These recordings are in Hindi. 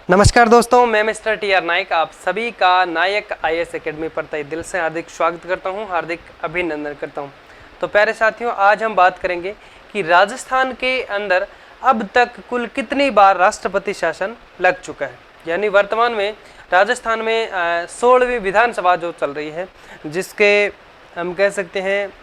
नमस्कार दोस्तों, मैं मिस्टर टी.आर. नायक आप सभी का नायक आईएएस एकेडमी पर तहे दिल से हार्दिक स्वागत करता हूं, हार्दिक अभिनंदन करता हूं। तो प्यारे साथियों, आज हम बात करेंगे कि राजस्थान के अंदर अब तक कुल कितनी बार राष्ट्रपति शासन लग चुका है। यानी वर्तमान में राजस्थान में 16वीं विधानसभा जो चल रही है, जिसके हम कह सकते हैं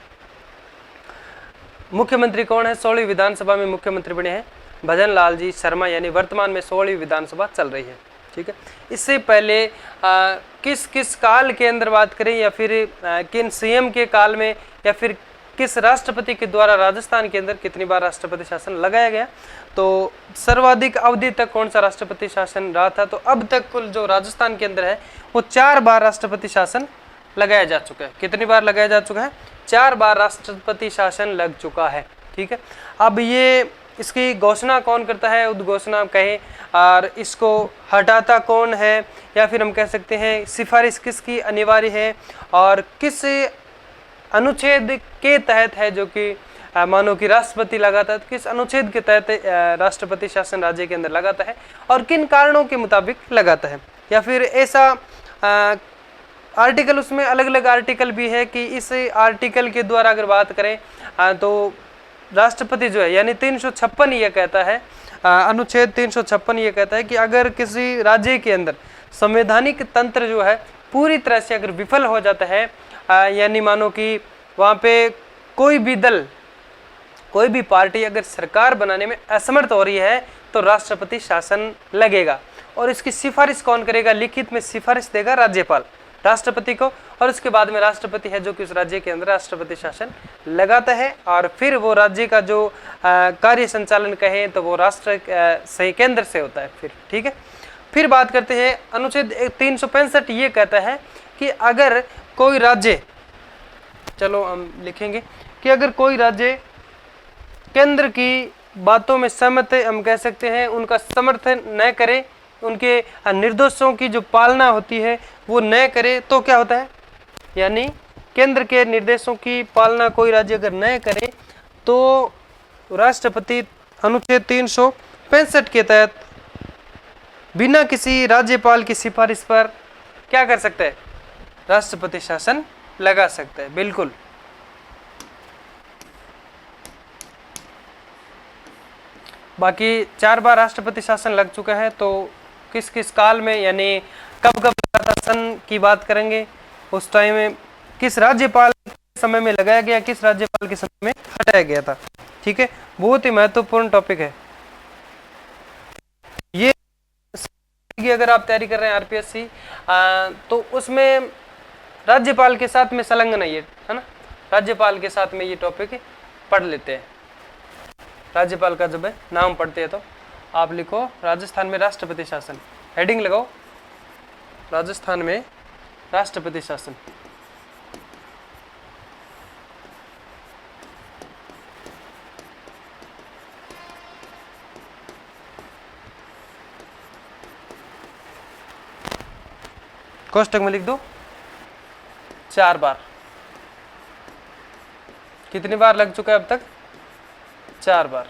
मुख्यमंत्री कौन है। 16वीं विधानसभा में मुख्यमंत्री बने हैं भजन लाल जी शर्मा, यानी वर्तमान में 16वीं विधानसभा चल रही है। ठीक है, इससे पहले किस किस काल के अंदर बात करें, या फिर किन सीएम के काल में, या फिर किस राष्ट्रपति के द्वारा राजस्थान के अंदर कितनी बार राष्ट्रपति शासन लगाया गया, तो सर्वाधिक अवधि तक कौन सा राष्ट्रपति शासन रहा था। तो अब तक कुल जो राजस्थान के अंदर है वो 4 बार राष्ट्रपति शासन लगाया जा चुका है। कितनी बार लगाया जा चुका है? 4 बार राष्ट्रपति शासन लग चुका है। ठीक है, अब ये इसकी घोषणा कौन करता है, उद्घोषणा कहें, और इसको हटाता कौन है, या फिर हम कह सकते हैं सिफारिश किसकी अनिवार्य है, और किस अनुच्छेद के तहत है, जो कि मानो कि राष्ट्रपति लगाता है, किस अनुच्छेद के तहत राष्ट्रपति शासन राज्य के अंदर लगाता है, और किन कारणों के मुताबिक लगाता है। या फिर ऐसा आर्टिकल, उसमें अलग अलग आर्टिकल भी है कि इस आर्टिकल के द्वारा अगर बात करें तो राष्ट्रपति जो है, यानी 356 ये कहता है, अनुच्छेद 356 ये कहता है कि अगर किसी राज्य के अंदर संवैधानिक तंत्र जो है पूरी तरह से अगर विफल हो जाता है, यानी मानो कि वहाँ पे कोई भी दल, कोई भी पार्टी अगर सरकार बनाने में असमर्थ हो रही है, तो राष्ट्रपति शासन लगेगा। और इसकी सिफारिश कौन करेगा? लिखित में सिफारिश देगा राज्यपाल राष्ट्रपति को, और उसके बाद में राष्ट्रपति है जो कि उस राज्य के अंदर राष्ट्रपति शासन लगाता है, और फिर वो राज्य का जो कार्य संचालन कहें तो वो राष्ट्र सही केंद्र से होता है फिर। ठीक है, फिर बात करते हैं अनुच्छेद 365 ये कहता है कि अगर कोई राज्य, चलो हम लिखेंगे कि अगर कोई राज्य केंद्र की बातों में सहमत, हम कह सकते हैं उनका समर्थन न करे, उनके निर्देशों की जो पालना होती है वो न करे, तो क्या होता है, यानी केंद्र के निर्देशों की पालना कोई राज्य अगर न करे तो राष्ट्रपति अनुच्छेद 365 के तहत बिना किसी राज्यपाल की सिफारिश पर क्या कर सकता है? राष्ट्रपति शासन लगा सकता है। बिल्कुल, बाकी 4 बार राष्ट्रपति शासन लग चुका है। तो किस किस काल में, यानी कब कब लगा था, सन की बात करेंगे, उस टाइम में किस राज्यपाल के समय में लगाया गया, किस राज्यपाल के समय में हटाया गया था। ठीक है, बहुत ही महत्वपूर्ण टॉपिक है ये। अगर आप तैयारी कर रहे हैं आरपीएससी, तो उसमें राज्यपाल के साथ में संलग्न है ना, राज्यपाल के साथ में ये टॉपिक पढ़ लेते हैं। राज्यपाल का जब नाम पढ़ते हैं तो आप लिखो राजस्थान में राष्ट्रपति शासन, हेडिंग लगाओ राजस्थान में राष्ट्रपति शासन। कोष्टक में लिख दो 4 बार। कितनी बार लग चुका है अब तक? 4 बार।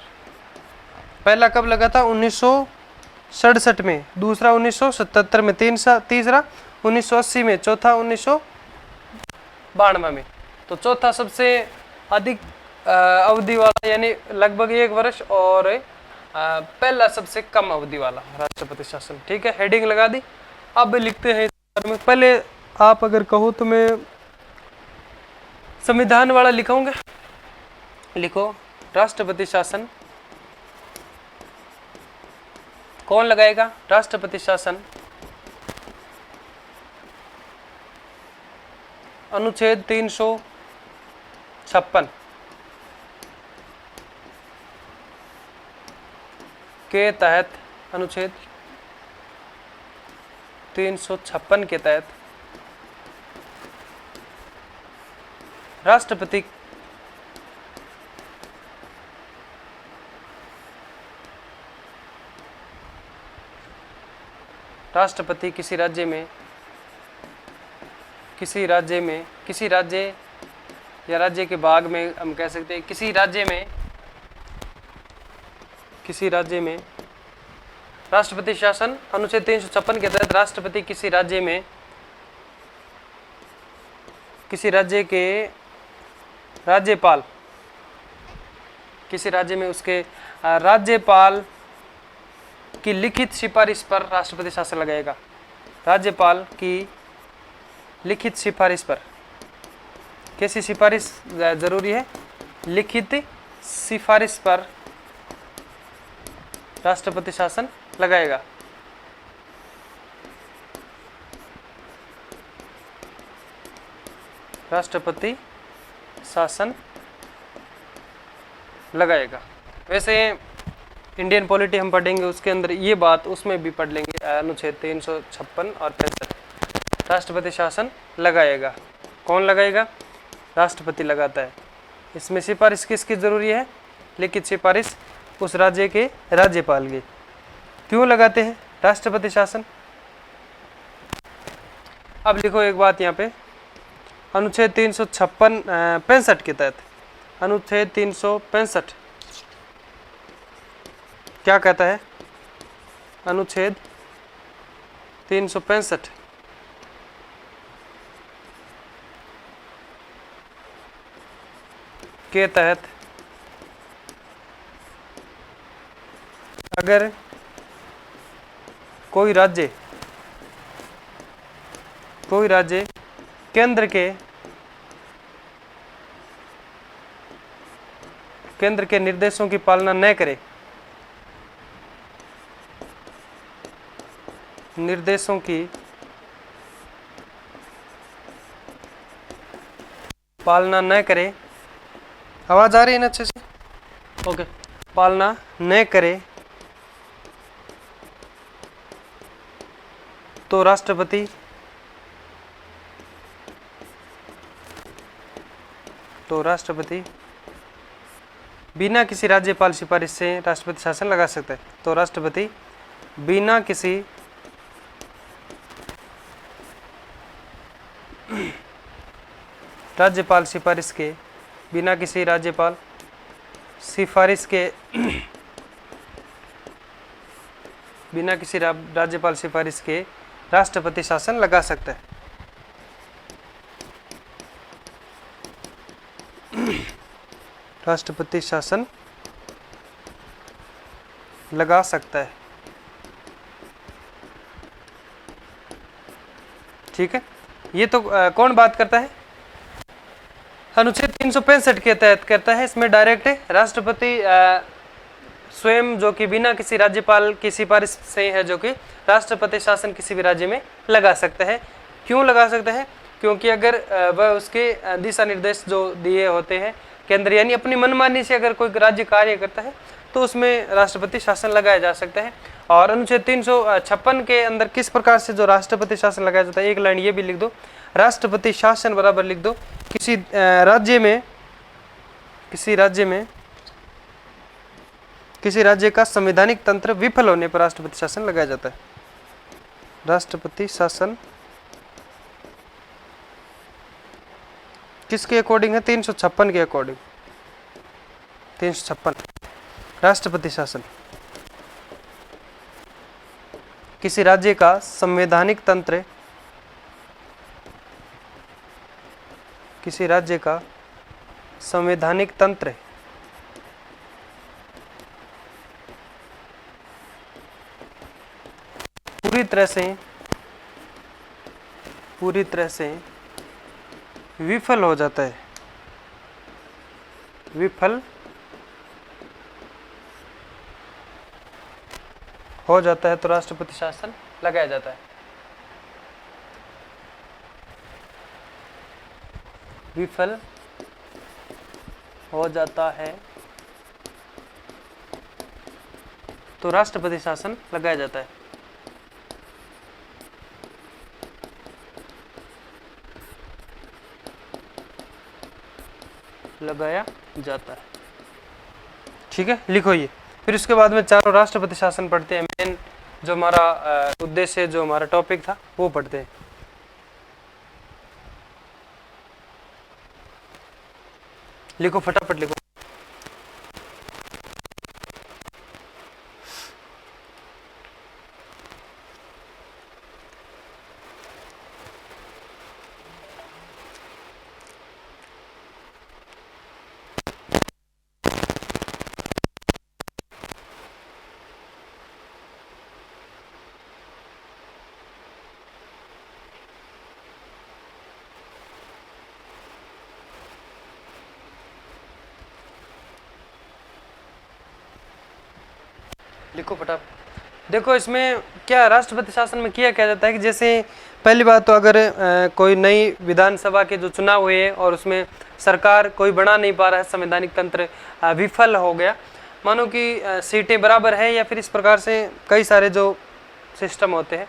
पहला कब लगा था? 1967 में, दूसरा 1977 में, तीसरा 1980 में, चौथा 1992 में। तो चौथा सबसे अधिक अवधि वाला, यानी लगभग 1 वर्ष, और पहला सबसे कम अवधि वाला राष्ट्रपति शासन। ठीक है, हेडिंग लगा दी। अब लिखते हैं में, पहले आप अगर कहो तो मैं संविधान वाला लिखाऊंगा। लिखो राष्ट्रपति शासन कौन लगाएगा? राष्ट्रपति शासन अनुच्छेद 356 के तहत, अनुच्छेद 356 के तहत राष्ट्रपति किसी राज्य में, किसी राज्य या राज्य के भाग में, हम कह सकते हैं किसी राज्य में राष्ट्रपति शासन अनुच्छेद 356 के तहत राष्ट्रपति किसी राज्य के राज्यपाल, किसी राज्य में उसके राज्यपाल की लिखित सिफारिश पर राष्ट्रपति शासन लगाएगा। राज्यपाल की लिखित सिफारिश पर, कैसी सिफारिश जरूरी है? लिखित सिफारिश पर राष्ट्रपति शासन लगाएगा। राष्ट्रपति शासन लगाएगा। वैसे इंडियन पॉलिटी हम पढ़ेंगे, उसके अंदर ये बात उसमें भी पढ़ लेंगे, अनुच्छेद 356 और 65। राष्ट्रपति शासन लगाएगा। कौन लगाएगा? राष्ट्रपति लगाता है। इसमें सिफारिश किसकी जरूरी है? लिखित सिफारिश उस राज्य के राज्यपाल की। क्यों लगाते हैं राष्ट्रपति शासन? अब लिखो एक बात यहाँ पे, अनुच्छेद 365 के तहत, अनुच्छेद 365 क्या कहता है? अनुच्छेद 365 के तहत अगर कोई राज्य केंद्र के निर्देशों की पालना न करे, निर्देशों की पालना न करे, आवाज आ रही है ना अच्छे से? ओके। पालना न करे तो राष्ट्रपति बिना किसी राज्यपाल सिफारिश से राष्ट्रपति शासन लगा सकता है। तो राष्ट्रपति बिना किसी राज्यपाल सिफारिश के, बिना किसी राज्यपाल सिफारिश के बिना किसी राज्यपाल सिफारिश के राष्ट्रपति शासन लगा सकता है। राष्ट्रपति शासन लगा सकता है। ठीक है, ये तो कौन बात करता है? अनुच्छेद 365 के तहत करता है। इसमें डायरेक्ट राष्ट्रपति स्वयं, जो कि बिना किसी राज्यपाल की सिफारिश से है, जो कि राष्ट्रपति शासन किसी भी राज्य में लगा सकता है। क्यों लगा सकता है? क्योंकि अगर वह उसके दिशा निर्देश जो दिए होते हैं केंद्र, यानी अपनी मनमानी से अगर कोई राज्य कार्य करता है तो उसमें राष्ट्रपति शासन लगाया जा सकता है। और अनुच्छेद 356 के अंदर किस प्रकार से जो राष्ट्रपति शासन लगाया जाता है, एक लाइन ये भी लिख दो, राष्ट्रपति शासन बराबर लिख दो, किसी राज्य का संवैधानिक तंत्र विफल होने पर राष्ट्रपति शासन लगाया जाता है। राष्ट्रपति शासन किसके अकॉर्डिंग है? 356 के अकॉर्डिंग। 356 राष्ट्रपति शासन किसी राज्य का संवैधानिक तंत्र, किसी राज्य का संवैधानिक तंत्र पूरी तरह से विफल हो जाता है, विफल हो जाता है तो राष्ट्रपति शासन लगाया जाता है। विफल हो जाता है तो राष्ट्रपति शासन लगाया जाता है। लगाया जाता है। ठीक है, लिखो ये। फिर उसके बाद में चारों राष्ट्रपति शासन पढ़ते हैं। मेन जो हमारा उद्देश्य, जो हमारा टॉपिक था, वो पढ़ते हैं। लिखो, फटाफट लिखो। लिखो फटाफट। देखो इसमें क्या राष्ट्रपति शासन में किया जाता है कि जैसे पहली बात तो अगर कोई नई विधानसभा के जो चुनाव हुए और उसमें सरकार कोई बना नहीं पा रहा है, संवैधानिक तंत्र विफल हो गया, मानो कि सीटें बराबर है या फिर इस प्रकार से कई सारे जो सिस्टम होते हैं,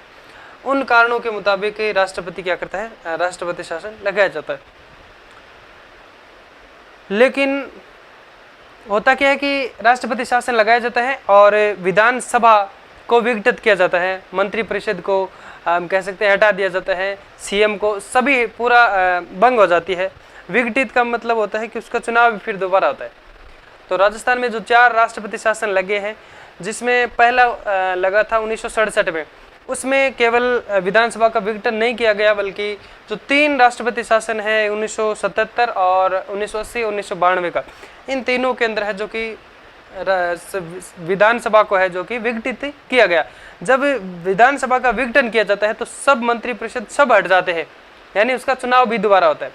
उन कारणों के मुताबिक राष्ट्रपति क्या करता है, राष्ट्रपति शासन लगाया जाता है। लेकिन होता क्या है कि राष्ट्रपति शासन लगाया जाता है और विधानसभा को विघटित किया जाता है, मंत्री परिषद को हम कह सकते हैं हटा दिया जाता है, सीएम को, सभी पूरा भंग हो जाती है। विघटित का मतलब होता है कि उसका चुनाव भी फिर दोबारा होता है। तो राजस्थान में जो 4 राष्ट्रपति शासन लगे हैं, जिसमें पहला लगा था 1967 में, उसमें केवल विधानसभा का विघटन नहीं किया गया, बल्कि जो 3 राष्ट्रपति शासन है 1977 और 1980 1992 का, इन तीनों के अंदर है जो कि विधानसभा को है जो कि विघटित किया गया। जब विधानसभा का विघटन किया जाता है तो सब मंत्री परिषद सब हट जाते हैं, यानी उसका चुनाव भी दोबारा होता है।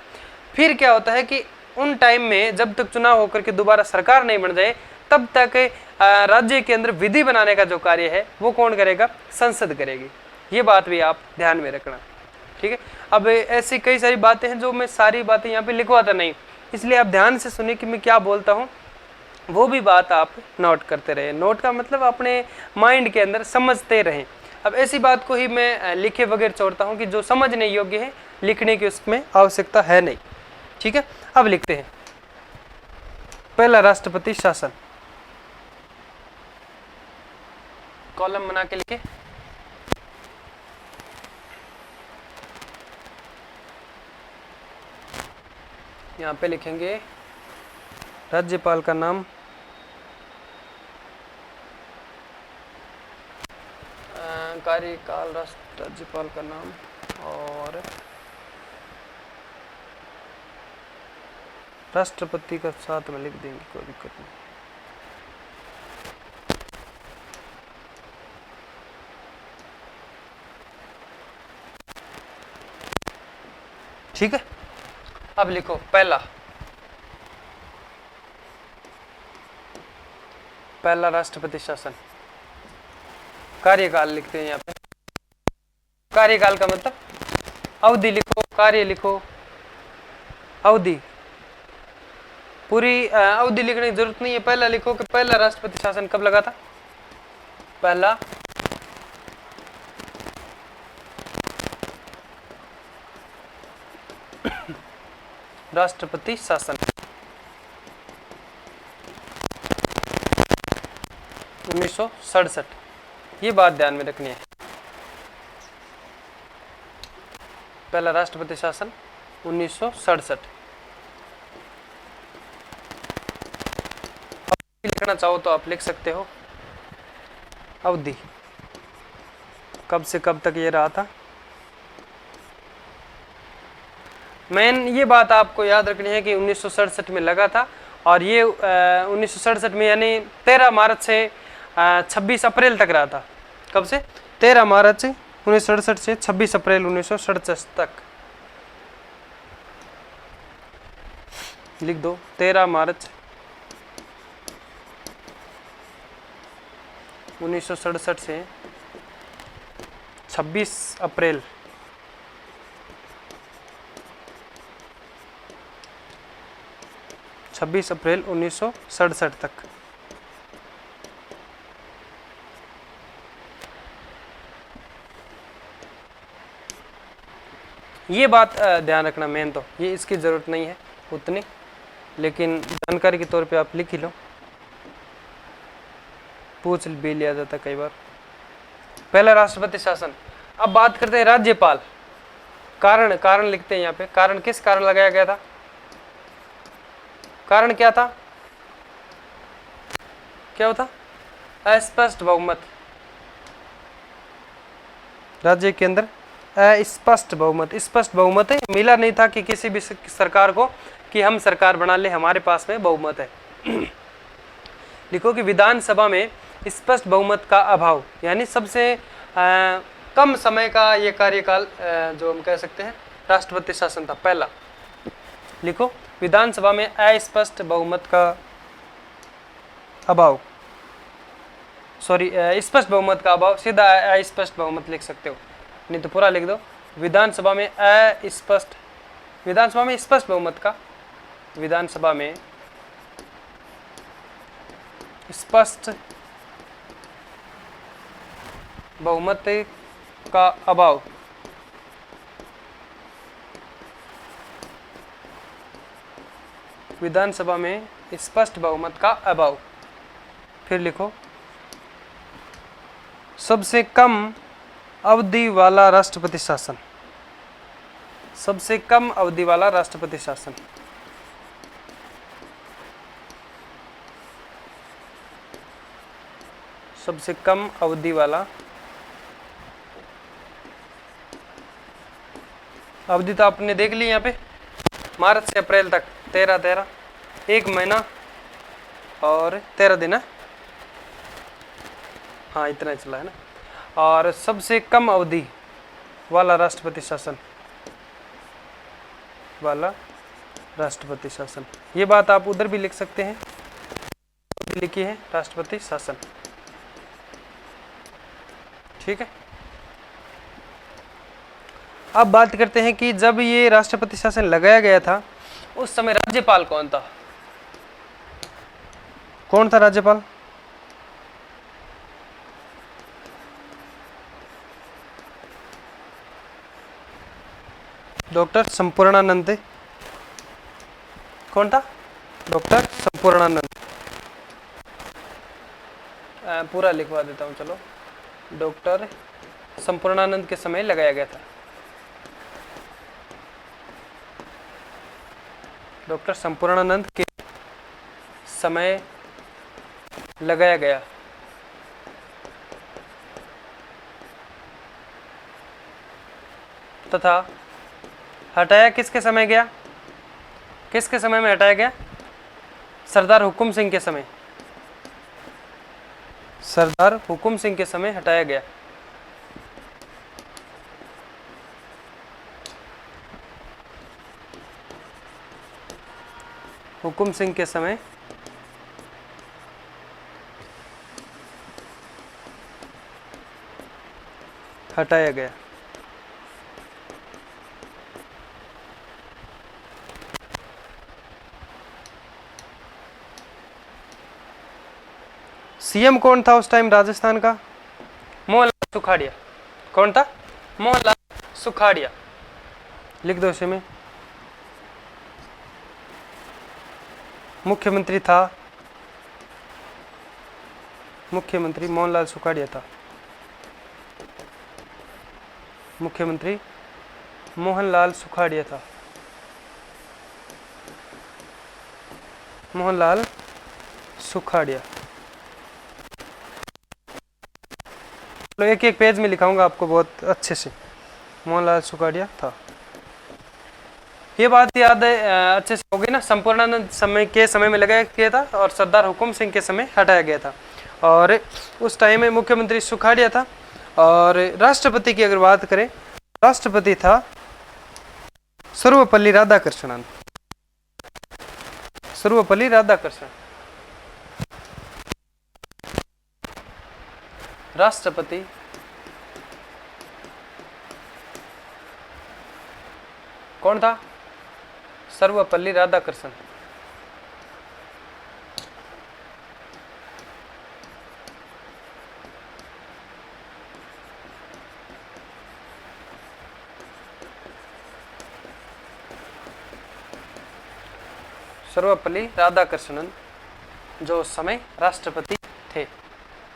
फिर क्या होता है कि उन टाइम में जब तक चुनाव होकर के दोबारा सरकार नहीं बन जाए, तब तक राज्य के अंदर विधि बनाने का जो कार्य है वो कौन करेगा, संसद करेगी। ये बात भी आप ध्यान में रखना, ठीक है। अब ऐसी कई सारी बातें हैं जो मैं सारी बातें यहाँ पे लिखवाता नहीं, इसलिए आप ध्यान से सुनिए कि मैं क्या बोलता हूँ, वो भी बात आप नोट करते रहे। नोट का मतलब अपने माइंड के अंदर समझते रहें। अब ऐसी बात को ही मैं लिखे बगैर छोड़ता हूँ कि जो समझने योग्य है, लिखने की उसमें आवश्यकता है नहीं, ठीक है। अब लिखते हैं पहला राष्ट्रपति शासन, कॉलम बना के लिखे। यहाँ पे लिखेंगे राज्यपाल का नाम, कार्यकाल राज्यपाल का नाम, और राष्ट्रपति का साथ में लिख देंगे, कोई दिक्कत नहीं। ठीक है। अब लिखो पहला राष्ट्रपति शासन, कार्यकाल लिखते हैं यहाँ पे। कार्यकाल का मतलब अवधि लिखो, कार्य लिखो, अवधि, पूरी अवधि लिखने की जरूरत नहीं है। पहला लिखो कि पहला राष्ट्रपति शासन कब लगा था, पहला राष्ट्रपति शासन 1967। ये बात ध्यान में रखनी है, पहला राष्ट्रपति शासन 1967। लिखना चाहो तो आप लिख सकते हो अवधि, कब से कब तक ये रहा था। मेन ये बात आपको याद रखनी है कि 1967 में लगा था, और ये 1967 में यानी 13 मार्च से 26 अप्रैल तक रहा था। कब से? 13 मार्च 1967 से 26 अप्रैल 1967 तक। लिख दो 13 मार्च 1967 से 26 अप्रैल 1967 तक। ये बात ध्यान रखना, मेन तो ये, इसकी ज़रूरत नहीं है उतनी, लेकिन जानकारी के तौर पे आप लिख ही लो, पूछ भी लिया जाता कई बार। पहला राष्ट्रपति शासन। अब बात करते हैं राज्यपाल। कारण लिखते हैं यहाँ पे। कारण किस कारण लगाया गया था? कारण क्या था? क्या होता? अस्पष्ट बहुमत। राज्य के अंदर अस्पष्ट बहुमत, स्पष्ट बहुमत है, मिला नहीं था कि किसी भी सरकार को कि हम सरकार बना ले, हमारे पास में बहुमत है। लिखो कि विधानसभा में स्पष्ट बहुमत का अभाव, यानी सबसे कम समय का ये कार्यकाल जो हम कह सकते हैं राष्ट्रपति शासन था पहला। लिखो विधानसभा में अस्पष्ट बहुमत का अभाव सॉरी स्पष्ट बहुमत का अभाव, सीधा अस्पष्ट बहुमत लिख सकते हो, नहीं तो पूरा लिख दो। विधानसभा में अस्पष्ट, विधानसभा में स्पष्ट बहुमत का, विधानसभा में स्पष्ट बहुमत का अभाव। विधानसभा में स्पष्ट बहुमत का अभाव। फिर लिखो सबसे कम अवधि वाला राष्ट्रपति शासन, सबसे कम अवधि वाला राष्ट्रपति शासन। सबसे कम अवधि वाला, अवधि तो आपने देख ली यहाँ पे, मार्च से अप्रैल तक 13 एक महीना और 13 दिन है, हाँ इतना ही चला है ना। और सबसे कम अवधि वाला राष्ट्रपति शासन, वाला राष्ट्रपति शासन, ये बात आप उधर भी लिख सकते हैं, लिखी है राष्ट्रपति शासन, ठीक है। अब बात करते हैं कि जब ये राष्ट्रपति शासन लगाया गया था उस समय राज्यपाल कौन था, कौन था राज्यपाल? डॉक्टर संपूर्णानंद। कौन था? डॉक्टर संपूर्णानंद। पूरा लिखवा देता हूं, चलो। डॉक्टर संपूर्णानंद के समय लगाया गया था, डॉक्टर संपूर्णानंद के समय लगाया गया तथा हटाया किसके समय गया, किसके समय में हटाया गया? सरदार हुकुम सिंह के समय, सरदार हुकुम सिंह के समय हटाया गया। हुकुम सिंह के समय हटाया गया। सीएम कौन था उस टाइम राजस्थान का? मोहनलाल सुखाड़िया। कौन था? मोहनलाल सुखाड़िया। लिख दो इसे में। मुख्यमंत्री था, मुख्यमंत्री मोहनलाल सुखाड़िया था, मुख्यमंत्री मोहनलाल सुखाड़िया था, मोहनलाल सुखाड़िया। एक एक पेज में लिखाऊंगा आपको बहुत अच्छे से। मोहनलाल सुखाड़िया था, ये बात याद है अच्छे से हो गई ना। संपूर्णानंद समय के समय में लगाया गया था और सरदार हुकुम सिंह के समय हटाया गया था, और उस टाइम में मुख्यमंत्री सुखाड़िया था। और राष्ट्रपति की अगर बात करें, राष्ट्रपति था सर्वपल्ली राधाकृष्णन, सर्वपल्ली राधाकृष्णन। राष्ट्रपति कौन था? सर्वपल्ली राधाकृष्णन। सर्वपल्ली राधाकृष्णन जो उस समय राष्ट्रपति थे,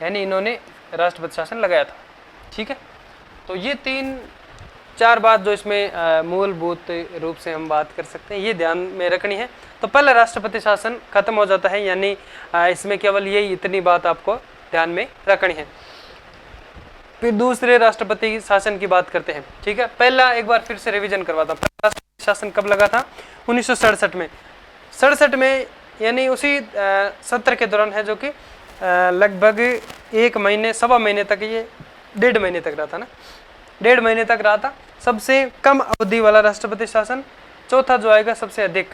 यानी इन्होंने राष्ट्रपति शासन लगाया था, ठीक है। तो ये 3-4 बात जो इसमें मूलभूत रूप से हम बात कर सकते हैं, ये ध्यान में रखनी है। तो पहले राष्ट्रपति शासन खत्म हो जाता है, यानी इसमें केवल यही इतनी बात आपको ध्यान में रखनी है। फिर दूसरे राष्ट्रपति शासन की बात करते हैं, ठीक है। पहला एक बार फिर से रिवीजन करवाता हूं। राष्ट्रपति शासन कब लगा था? 1967 में। 67 में यानी उसी सत्र के दौरान है, जो कि लगभग 1 महीने, 1.25 महीने तक, ये 1.5 महीने तक रहा था ना, 1.5 महीने तक रहा था। सबसे कम अवधि वाला राष्ट्रपति शासन, चौथा जो आएगा सबसे अधिक।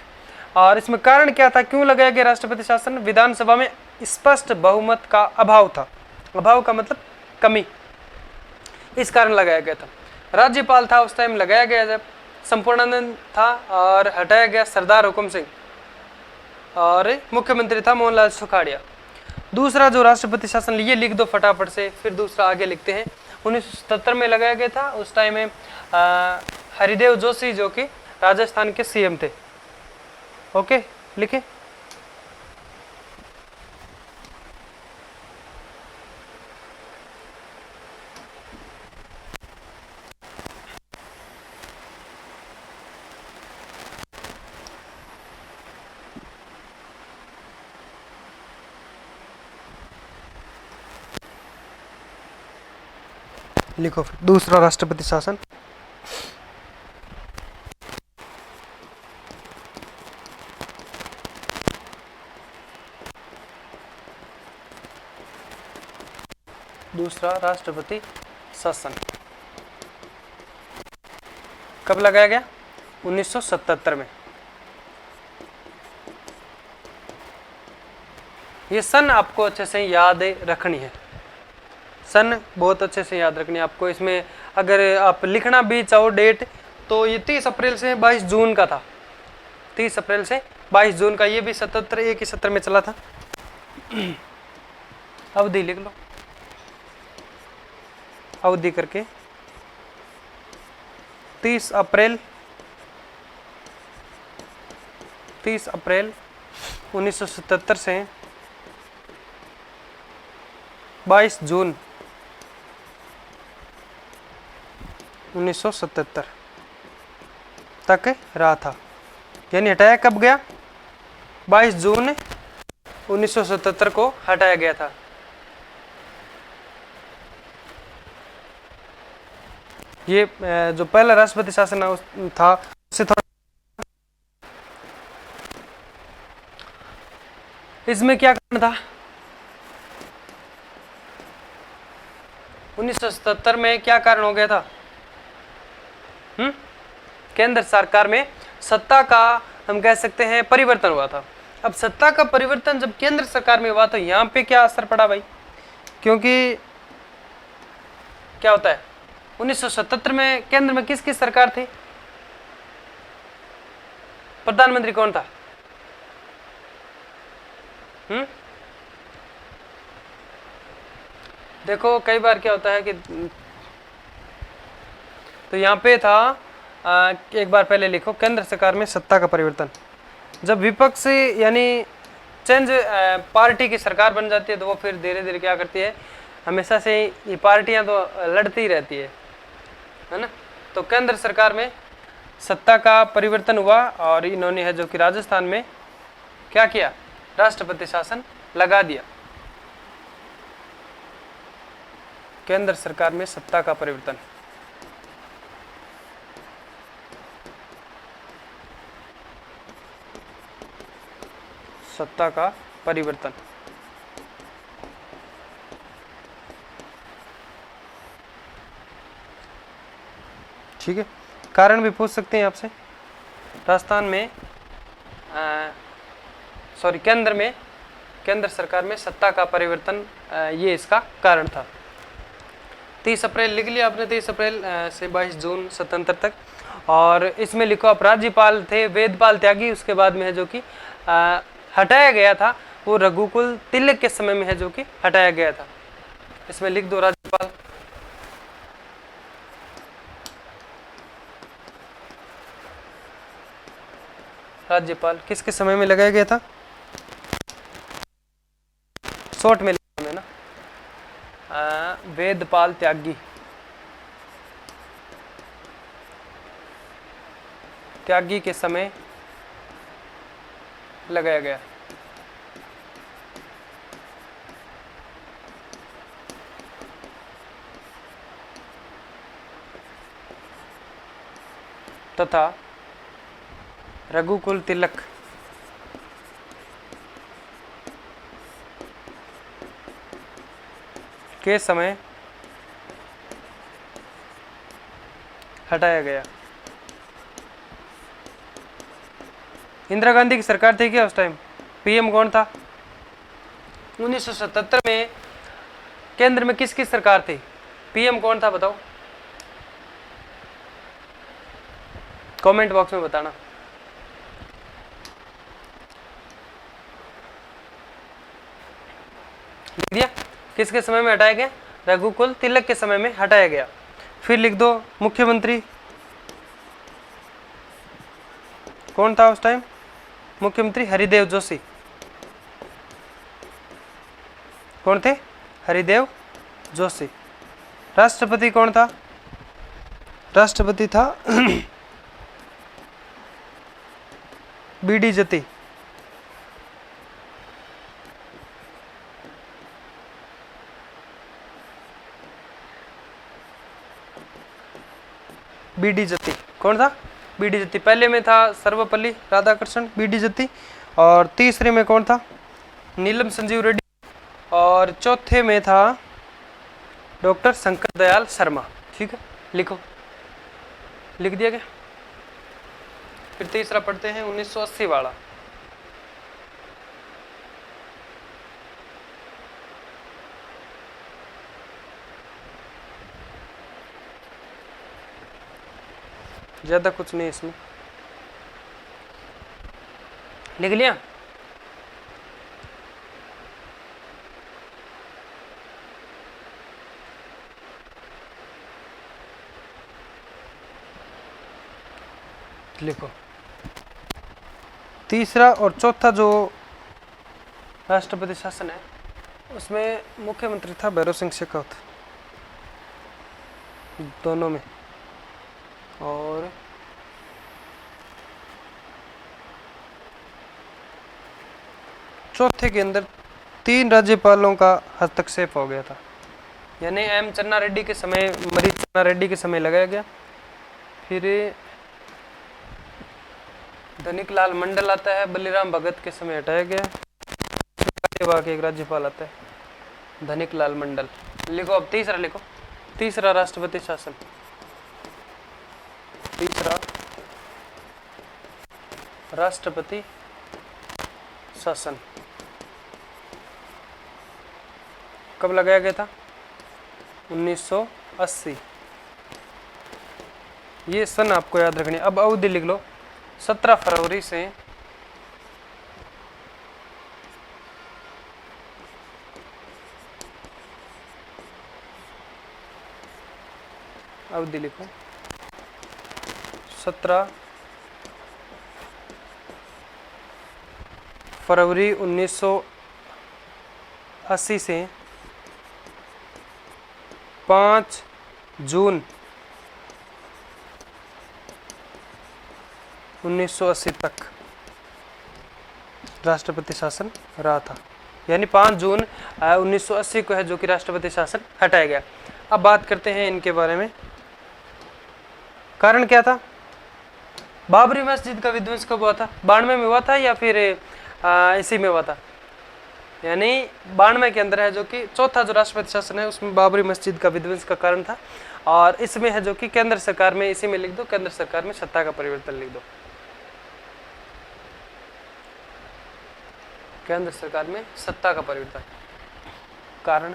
और इसमें कारण क्या था, क्यों लगाया गया राष्ट्रपति शासन? विधानसभा में स्पष्ट बहुमत का अभाव था, अभाव का मतलब कमी, इस कारण लगाया गया था। राज्यपाल था उस टाइम लगाया गया जब संपूर्णानंद था, और हटाया गया सरदार हुकुम सिंह, और मुख्यमंत्री था मोहनलाल सुखाड़िया। दूसरा जो राष्ट्रपति शासन, ये लिख दो फटाफट से, फिर दूसरा आगे लिखते हैं। 1977 में लगाया गया था, उस टाइम में हरिदेव जोशी जो कि राजस्थान के सीएम थे। ओके, लिखे। लिखो फिर दूसरा राष्ट्रपति शासन। दूसरा राष्ट्रपति शासन कब लगाया गया? 1977 में। ये सन आपको अच्छे से याद रखनी है, सन बहुत अच्छे से याद रखनी है आपको। इसमें अगर आप लिखना भी चाहो डेट, तो ये 30 अप्रैल से 22 जून का था, 30 अप्रैल से 22 जून का। ये भी 77 एक ही सत्र में चला था। अवधि लिख लो, अवधि करके 30 अप्रैल 1977 से 22 जून 1977 तक रहा था। यानी हटाया कब गया? 22 जून 1977 को हटाया गया था। ये जो पहला राष्ट्रपति शासन था उससे थोड़ा, इसमें क्या कारण था? 1977 में क्या कारण हो गया था? केंद्र सरकार में सत्ता का हम कह सकते हैं परिवर्तन हुआ था। अब सत्ता का परिवर्तन जब केंद्र सरकार में हुआ तो यहाँ पे क्या असर पड़ा भाई? क्योंकि क्या होता है, 1977 में केंद्र में किसकी सरकार थी? प्रधानमंत्री कौन था? देखो कई बार क्या होता है कि, तो यहाँ पे था एक बार पहले लिखो, केंद्र सरकार में सत्ता का परिवर्तन। जब विपक्ष यानी चेंज पार्टी की सरकार बन जाती है तो वो फिर धीरे धीरे क्या करती है, हमेशा से ये पार्टियां तो लड़ती ही रहती है ना। तो केंद्र सरकार में सत्ता का परिवर्तन हुआ और इन्होंने है जो कि राजस्थान में क्या किया, राष्ट्रपति शासन लगा दिया। केंद्र सरकार में सत्ता का परिवर्तन, सत्ता का परिवर्तन। ठीक है, कारण भी पूछ सकते हैं आपसे। राजस्थान में केंद्र सरकार में सत्ता का परिवर्तन, ये इसका कारण था। 30 अप्रैल लिख लिया आपने, 30 अप्रैल से 22 जून 77 तक। और इसमें लिखो आप, राज्यपाल थे वेदपाल त्यागी, उसके बाद में है जो कि हटाया गया था वो रघुकुल तिलक के समय में है जो कि हटाया गया था। इसमें लिख दो राज्यपाल। राज्यपाल किसके समय में लगाया गया था? शॉर्ट में लिखा है ना, वेदपाल त्यागी के समय लगाया गया। तथा रघुकुल तिलक के समय हटाया गया। इंदिरा गांधी की सरकार थी क्या उस टाइम? पीएम कौन था? 1977 में केंद्र में किसकी सरकार थी? पीएम कौन था बताओ, कमेंट बॉक्स में बताना। लिख दिया? किसके समय में हटाया गया? रघुकुल तिलक के समय में हटाया गया। फिर लिख दो मुख्यमंत्री कौन था उस टाइम? मुख्यमंत्री हरिदेव जोशी। कौन थे? हरिदेव जोशी। राष्ट्रपति कौन था? राष्ट्रपति था बीडी जती। बीडी जती कौन था? बीडी जती। पहले में था सर्वपल्ली राधाकृष्णन बीडी जती, और तीसरे में कौन था? नीलम संजीव रेड्डी, और चौथे में था डॉक्टर शंकर दयाल शर्मा। ठीक है, लिखो, लिख दिया गया। फिर तीसरा पढ़ते हैं 1980 वाला। ज्यादा कुछ नहीं इसमें, लिख लिया? लिखो। तीसरा और चौथा जो राष्ट्रपति शासन है उसमें मुख्यमंत्री था भैरव सिंह शेखावत, दोनों में। और चौथे के अंदर 3 राज्यपालों का हस्तक्षेप हो गया था, यानी एम चन्ना रेड्डी के समय, मरी चन्ना रेड्डी के समय लगाया गया। फिर धनिक लाल मंडल आता है, बलिराम भगत के समय हटाया गया। के एक राज्यपाल आता है धनिक लाल मंडल। लिखो अब तीसरा, लिखो तीसरा राष्ट्रपति शासन। तीसरा राष्ट्रपति शासन कब लगाया गया था? 1980। ये सन आपको याद रखनी। अब अवधि लिख लो, 17 फरवरी से 17 फरवरी 1980 से 5 जून 1980 तक राष्ट्रपति शासन रहा था, यानी 5 जून 1980 को है जो कि राष्ट्रपति शासन हटाया गया। अब बात करते हैं इनके बारे में। कारण क्या था? बाबरी मस्जिद का विध्वंस कब हुआ था? 92 में हुआ था या फिर इसी में हुआ था? यानी 92 के अंदर है जो कि चौथा जो राष्ट्रपति शासन है उसमें बाबरी मस्जिद का विध्वंस का कारण था। और इसमें है जो कि केंद्र सरकार में, इसी में लिख दो केंद्र सरकार में सत्ता का परिवर्तन लिख दो। केंद्र सरकार में सत्ता का परिवर्तन कारण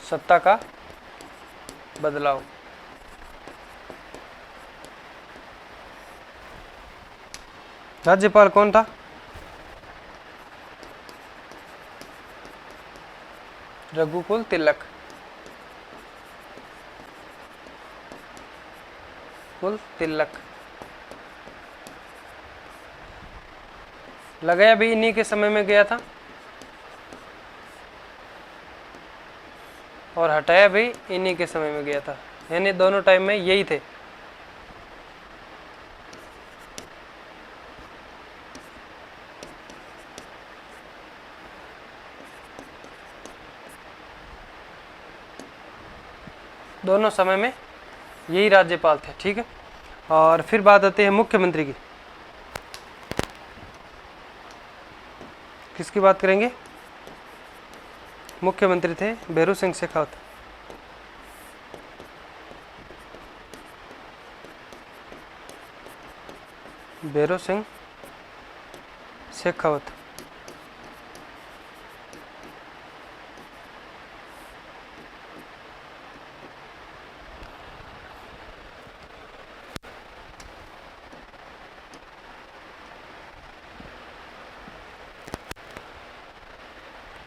सत्ता का बदलाव। राज्यपाल कौन था? रघुकुल तिलक। कुल तिलक लगाया भी इन्हीं के समय में गया था और हटाया भी इन्हीं के समय में गया था, यानी दोनों टाइम में यही थे। दोनों समय में यही राज्यपाल थे। ठीक है, और फिर बात आती है मुख्यमंत्री की। किसकी बात करेंगे? मुख्यमंत्री थे भैरू सिंह शेखावत। भैरव सिंह शेखावत।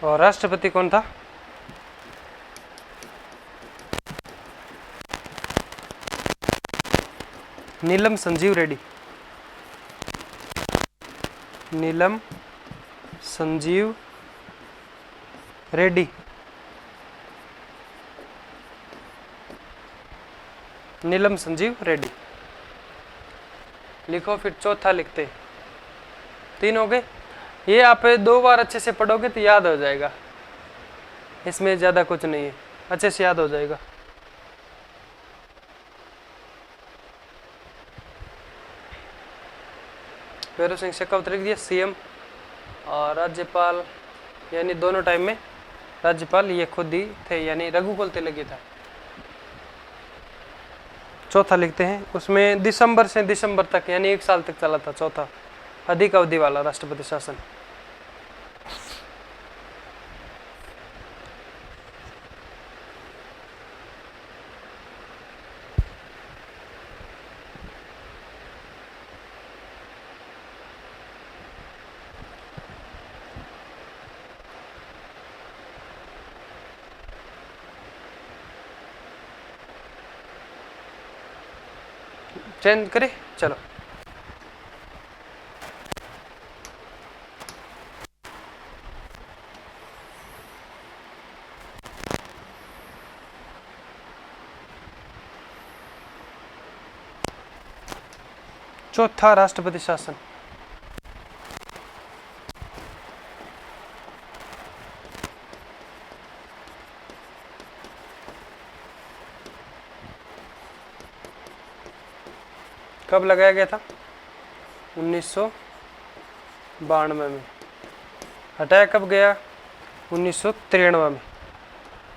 और राष्ट्रपति कौन था? नीलम संजीव रेड्डी। नीलम संजीव रेड्डी। नीलम संजीव रेड्डी लिखो। फिर चौथा लिखते, 3 हो गए। ये आप 2 बार अच्छे से पढ़ोगे तो याद हो जाएगा, इसमें ज़्यादा कुछ नहीं है, अच्छे से याद हो जाएगा। भैरव सिंह शेखावत लिख दिया। सीएम और राज्यपाल, यानी दोनों टाइम में राज्यपाल ये खुद ही थे, यानी रघुकुल तिलक था। चौथा लिखते हैं, उसमें दिसंबर से दिसंबर तक यानी 1 साल तक चला था। चौथा अधिक अवधि वाला राष्ट्रपति शासन। चेंज करें, चलो। चौथा राष्ट्रपति शासन। कब लगाया गया था? 1992 में। हटाया कब गया? 1993 में।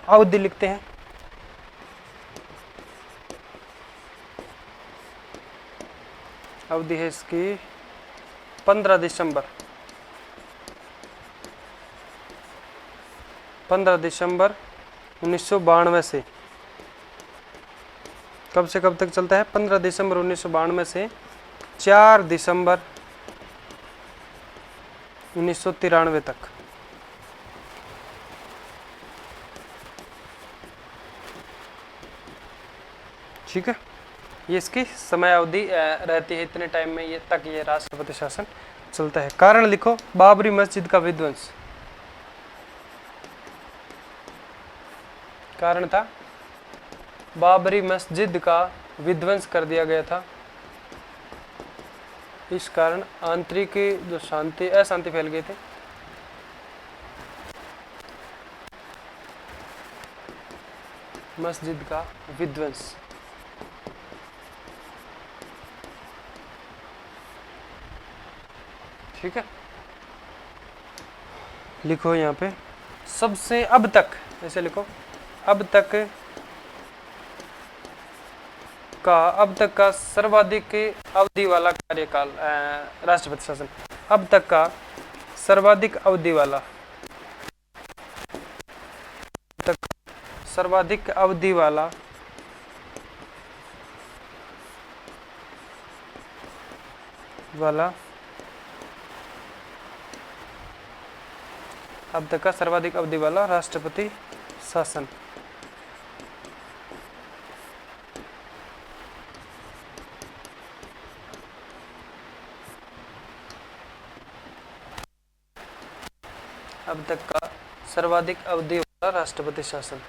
अवधि लिखते हैं, अवधि है इसकी 15 दिसंबर 1992 से। कब से कब तक चलता है? 15 दिसंबर 1992 से 4 दिसंबर 1993 तक। ठीक है, ये इसकी समय अवधि रहती है, इतने टाइम में ये तक ये राष्ट्रपति शासन चलता है। कारण लिखो, बाबरी मस्जिद का विध्वंस। कारण था बाबरी मस्जिद का विध्वंस कर दिया गया था। इस कारण आंतरिक जो अशांति फैल गए थे। मस्जिद का विध्वंस। ठीक है, लिखो यहाँ पे सबसे अब तक, ऐसे लिखो, अब तक का सर्वाधिक अवधि वाला कार्यकाल राष्ट्रपति शासन। अब तक का सर्वाधिक अवधि वाला, सर्वाधिक अवधि वाला अब तक का सर्वाधिक अवधि वाला राष्ट्रपति शासन। अब तक का सर्वाधिक अवधि वाला राष्ट्रपति शासन।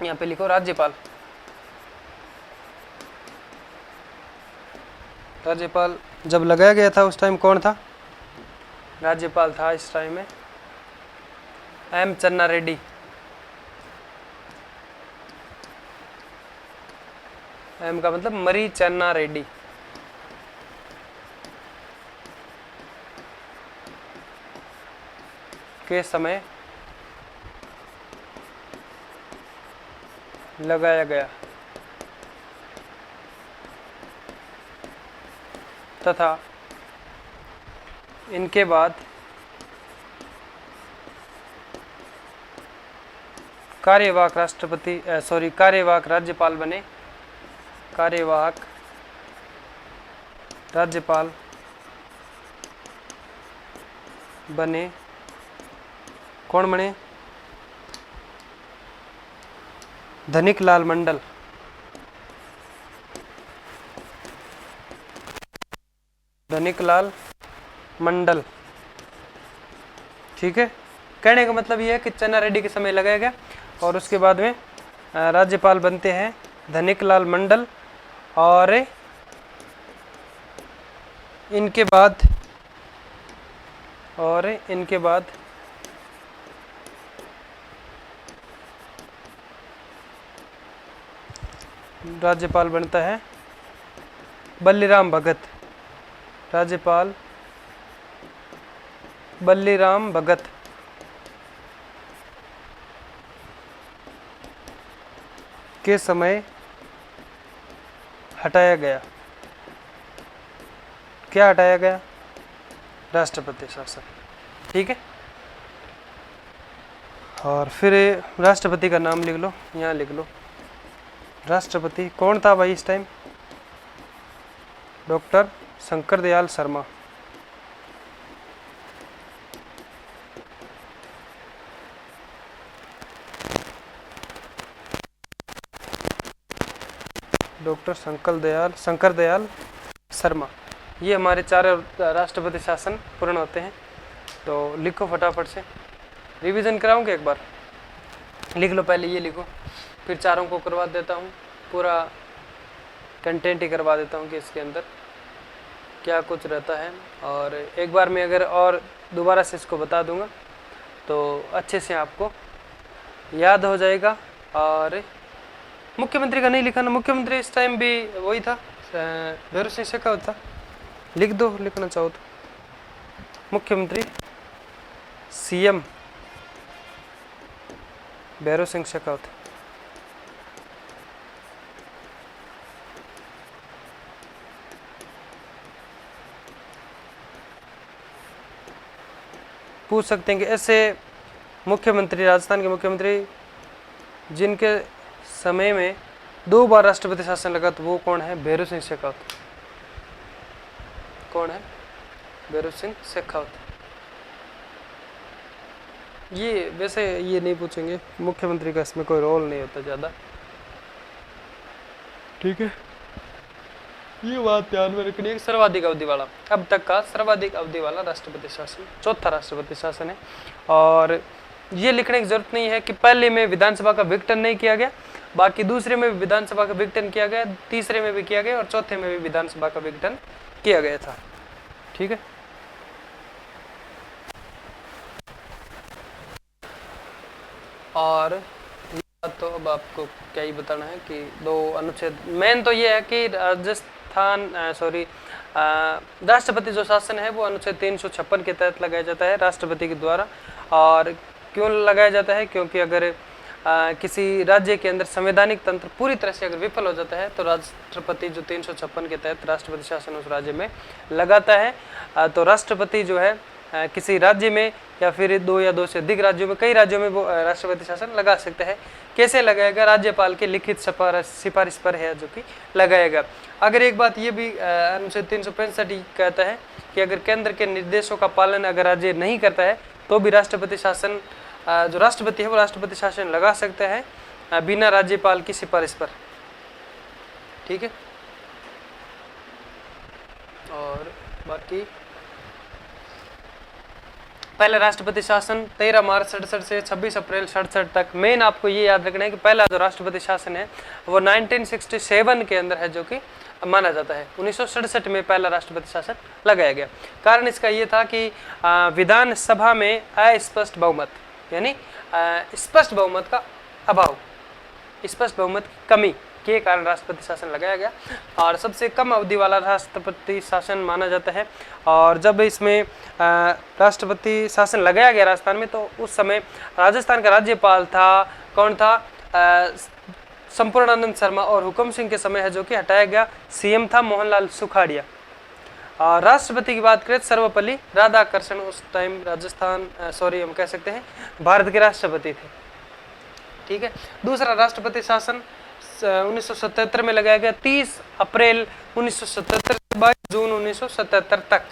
यहाँ पे लिखो राज्यपाल। राज्यपाल जब लगाया गया था उस टाइम कौन था? राज्यपाल था इस टाइम में एम चन्ना रेड्डी। एम का मतलब मरी चन्ना रेड्डी। के समय लगाया गया तथा इनके बाद कार्यवाहक कार्यवाहक राज्यपाल बने। कार्यवाहक राज्यपाल बने। कौन बने? धनिकलाल मंडल। धनिकलाल मंडल, ठीक है। कहने का मतलब यह है कि चन्ना रेड्डी के समय लगाया गया और उसके बाद में राज्यपाल बनते हैं धनिकलाल मंडल। और इनके बाद राज्यपाल बनता है बल्लीराम भगत। राज्यपाल बल्लीराम भगत। के समय हटाया गया। क्या हटाया गया? राष्ट्रपति शासन, ठीक है। और फिर राष्ट्रपति का नाम लिख लो, यहाँ लिख लो। राष्ट्रपति कौन था भाई इस time? Doctor Shankar Dayal Sharma. Doctor Shankar Dayal Sharma. ये हमारे 4 राष्ट्रपति शासन पूर्ण होते हैं। तो लिखो फटाफट से, रिवीजन कराऊंगे एक बार, लिख लो। पहले ये लिखो, फिर 4 को करवा देता हूँ, पूरा कंटेंट ही करवा देता हूँ कि इसके अंदर क्या कुछ रहता है। और एक बार मैं अगर और दोबारा से इसको बता दूंगा तो अच्छे से आपको याद हो जाएगा। और मुख्यमंत्री का नहीं लिखा ना, मुख्यमंत्री इस टाइम भी वही था, भैरव सिंह शेखावत था। लिख दो, लिखना चाहो तो। मुख्यमंत्री सीएम भैरव सिंह शेखावत। पूछ सकते हैं कि ऐसे मुख्यमंत्री, राजस्थान के मुख्यमंत्री जिनके समय में 2 बार राष्ट्रपति शासन लगा, तो वो कौन है? भैरव सिंह शेखावत। कौन है? भैरव सिंह शेखावत। ये वैसे ये नहीं पूछेंगे, मुख्यमंत्री का इसमें कोई रोल नहीं होता ज़्यादा, ठीक है। ये बात ध्यान में रखनी है। सर्वाधिक अवधि वाला, अब तक का सर्वाधिक अवधि वाला राष्ट्रपति शासन 4था राष्ट्रपति शासन है। और ये लिखने की जरूरत नहीं है कि पहले में विधानसभा का विघटन नहीं किया गया, बाकी दूसरे में भी विधानसभा का विघटन किया गया, तीसरे में भी किया गया और चौथे में भी विधानसभा का विघटन किया गया था, ठीक है। और तो अब आपको क्या ही बताना है कि 2 अनुच्छेद मेन तो ये है कि राष्ट्रपति जो शासन है वो अनुच्छेद 356 के तहत लगाया जाता है राष्ट्रपति के द्वारा। और क्यों लगाया जाता है? क्योंकि अगर किसी राज्य के अंदर संवैधानिक तंत्र पूरी तरह से अगर विफल हो जाता है तो राष्ट्रपति जो 356 के तहत राष्ट्रपति शासन उस राज्य में लगाता है। तो राष्ट्रपति जो है किसी राज्य में या फिर 2 या 2 से अधिक राज्यों में, कई राज्यों में वो राष्ट्रपति शासन लगा सकता है। कैसे लगाएगा? राज्यपाल के लिखित सिफारिश पर है जो कि लगाएगा। अगर एक बात ये भी अनुच्छेद 365 कहता है कि अगर केंद्र के निर्देशों का पालन अगर राज्य नहीं करता है तो भी राष्ट्रपति शासन, जो राष्ट्रपति है वो राष्ट्रपति शासन लगा सकता है बिना राज्यपाल की सिफारिश पर, ठीक है। और बाकी पहला राष्ट्रपति शासन 13 मार्च 67 से 26 अप्रैल 67 तक। मेन आपको ये याद रखना है कि पहला जो राष्ट्रपति शासन है वो 1967 के अंदर है, जो कि माना जाता है। 1967 में पहला राष्ट्रपति शासन लगाया गया। कारण इसका ये था कि विधानसभा में अस्पष्ट बहुमत, यानी स्पष्ट बहुमत का अभाव, स्पष्ट बहुमत की कमी के कारण राष्ट्रपति शासन लगाया गया और सबसे कम अवधि वाला राष्ट्रपति शासन माना जाता है। और जब इसमें राष्ट्रपति शासन लगाया गया राजस्थान में, तो उस समय राजस्थान का राज्यपाल था, कौन था? संपूर्णानंद शर्मा। और हुकुम सिंह के समय है जो कि हटाया गया, सीएम था मोहनलाल सुखाड़िया। और राष्ट्रपति की बात करें सर्वपल्ली राधाकृष्णन, उस टाइम राजस्थान हम कह सकते हैं भारत के राष्ट्रपति थे। ठीक है। दूसरा राष्ट्रपति शासन 1977 में लगाया गया, 30 अप्रैल 1977 से 22 जून 1977 तक।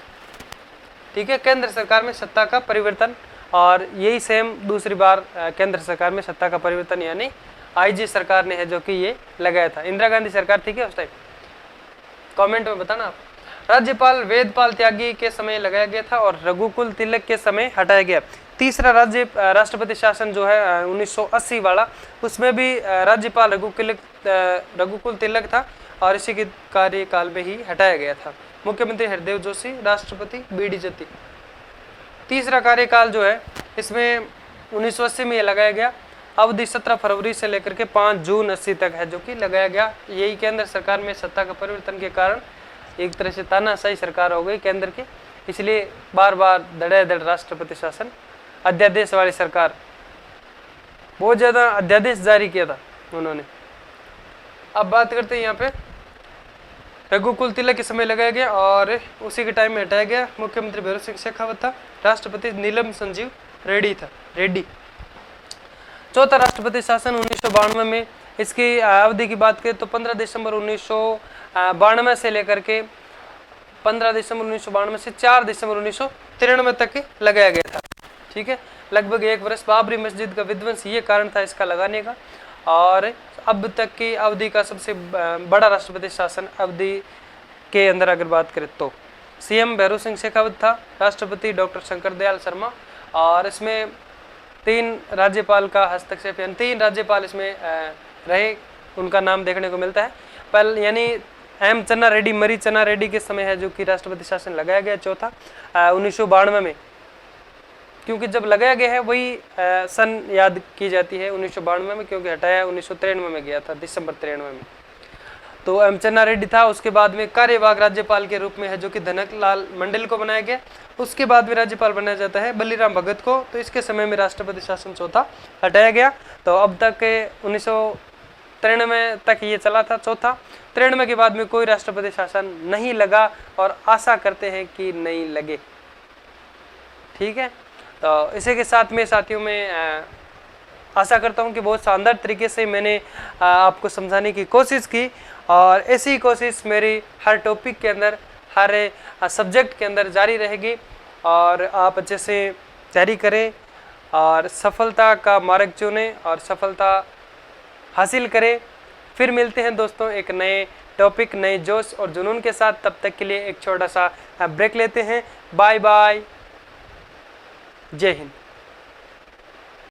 ठीक है। केंद्र सरकार में सत्ता का परिवर्तन, और यही सेम दूसरी बार केंद्र सरकार में सत्ता का परिवर्तन यानी आईजी सरकार ने है जो कि ये लगाया था। इंदिरा गांधी सरकार थी क्या उस टाइम? कमेंट में बताना आप। राज्यपाल वेदपाल त्यागी के समय लगाया गया था और रघुकुल तिलक के समय हटाया गया। तीसरा राष्ट्रपति शासन जो है 1980 वाला, उसमें भी राज्यपाल रघुकुल तिलक था और इसी के कार्यकाल में ही हटाया गया था। मुख्यमंत्री हरदेव जोशी, राष्ट्रपति बीडी जत्ती। तीसरा कार्यकाल जो है इसमें 1980 में लगाया गया। अवधि 17 फरवरी से लेकर के 5 जून 80 तक है जो कि लगाया गया। यही केंद्र सरकार में सत्ता का परिवर्तन के कारण एक तरह से तानाशाही सरकार हो गई केंद्र की, इसलिए बार बार धड़ाधड़ राष्ट्रपति शासन, अध्यादेश वाली सरकार, बहुत ज्यादा अध्यादेश जारी किया था उन्होंने। अब बात करते हैं यहाँ पे रघुकुल तिलक के समय लगाया गया और उसी के टाइम में हटाया गया। मुख्यमंत्री भैरव सिंह शेखावत था, राष्ट्रपति नीलम संजीव रेड्डी। चौथा राष्ट्रपति शासन 1992 में, इसकी अवधि की बात करें तो 15 दिसंबर 1992 से लेकर के 15 दिसंबर 1992 से 4 दिसंबर 1993 तक लगाया गया था। ठीक है। लगभग 1 वर्ष। बाबरी मस्जिद का विध्वंस ये कारण था इसका लगाने का। और अब तक की अवधि का सबसे बड़ा राष्ट्रपति शासन अवधि के अंदर अगर बात करें तो सीएम भैरव सिंह शेखावत था, राष्ट्रपति डॉक्टर शंकर दयाल शर्मा, और इसमें 3 राज्यपाल का हस्तक्षेप, यानी 3 राज्यपाल इसमें रहे, उनका नाम देखने को मिलता है। पहले यानी एम चन्ना रेड्डी, मरी चन्ना रेड्डी के समय है जो कि राष्ट्रपति शासन लगाया गया चौथा 1992 में, क्योंकि जब लगाया गया है वही सन याद की जाती है 1992 में, क्योंकि हटाया 1993 में गया था, दिसंबर 93 में। तो एम चन्ना रेड्डी था। उसके बाद में कार्यवाहक राज्यपाल के रूप में है जो कि धनकलाल मंडल को बनाया गया। उसके बाद में राज्यपाल बनाया जाता है बलीराम भगत को। तो इसके समय में राष्ट्रपति शासन चौथा हटाया गया। तो अब तक 1993 तक ये चला था चौथा। 93 के बाद में कोई राष्ट्रपति शासन नहीं लगा और आशा करते हैं कि नहीं लगे। ठीक है। तो इसी के साथ में साथियों में आशा करता हूं कि बहुत शानदार तरीके से मैंने आपको समझाने की कोशिश की, और ऐसी कोशिश मेरी हर टॉपिक के अंदर, हर सब्जेक्ट के अंदर जारी रहेगी। और आप अच्छे से तैयारी करें और सफलता का मार्ग चुनें और सफलता हासिल करें। फिर मिलते हैं दोस्तों एक नए टॉपिक, नए जोश और जुनून के साथ। तब तक के लिए एक छोटा सा ब्रेक लेते हैं। बाय बाय, जय हिंद।